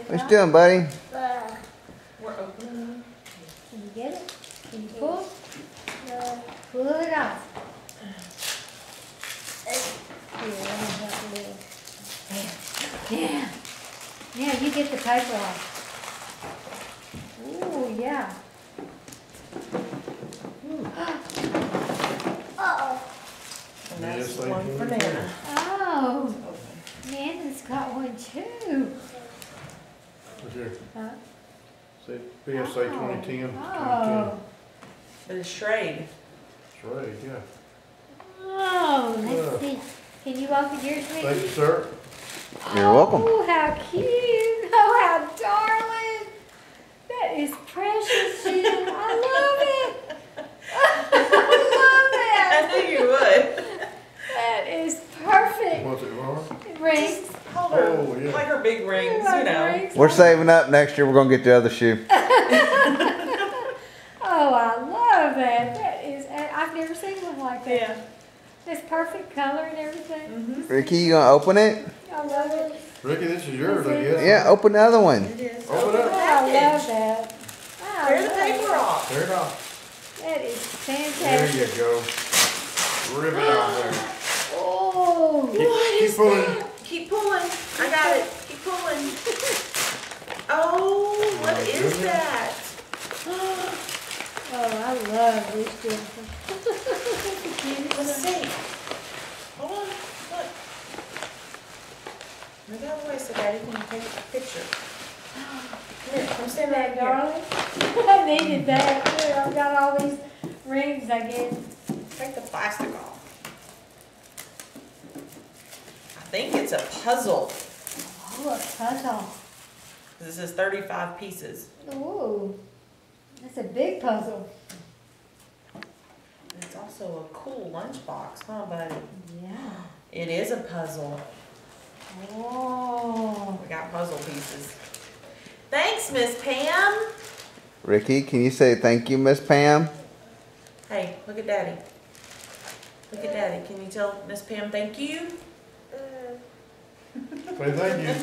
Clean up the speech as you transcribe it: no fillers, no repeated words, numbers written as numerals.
What you doing, buddy? We're opening. Can you get it? Can you pull? Pull it off. Here, let me help you. Yeah. Yeah, you get the paper off. Ooh, yeah. Uh-oh. And that's Yes, one for thank you. Nana. Oh, Nana's got one too. What's here? Huh? Say PSA 2010. Oh. But it's Shrade. That's right, yeah. Oh, let's see. Can you open yours, Thank Ricky? you, sir. You're welcome. Oh, how cute. Oh, how darling. That is precious, Jim. I love it. I love that. I knew you would. That is perfect. What's it, Laura? Rings. Hold her, Oh, yeah. like her big rings, you Like know. rings. We're saving up. Next year we're gonna get the other shoe. Oh, I love that. That is, I've never seen one like that. Yeah. It's perfect color and everything. Mm-hmm. Ricky, you gonna open it? I love it. Ricky, this is yours, I guess. Yeah, open the other one. It is. Open Oh, up. I love Package. that. I Tear the love paper it. off. Tear it off. That is There fantastic. you go. Rip it out there. Oh, Keep pulling. Keep pulling. I got it. Keep pulling. Oh, what is goodness. that? oh, I love this Jennifer. Let's see. Hold on. Look. Move out of the way so Daddy can take a picture. Come here. Come stand That right here. darling. I needed that too. I've got all these rings I get. Take the plastic off. I think it's a puzzle. Oh, a puzzle. This is 35 pieces. Ooh, that's a big puzzle. It's also a cool lunchbox, huh, buddy? Yeah. It is a puzzle. Oh. We got puzzle pieces. Thanks, Miss Pam. Ricky, can you say thank you, Miss Pam? Hey, look at Daddy. Look at Daddy. Can you tell Miss Pam thank you? Say thank you.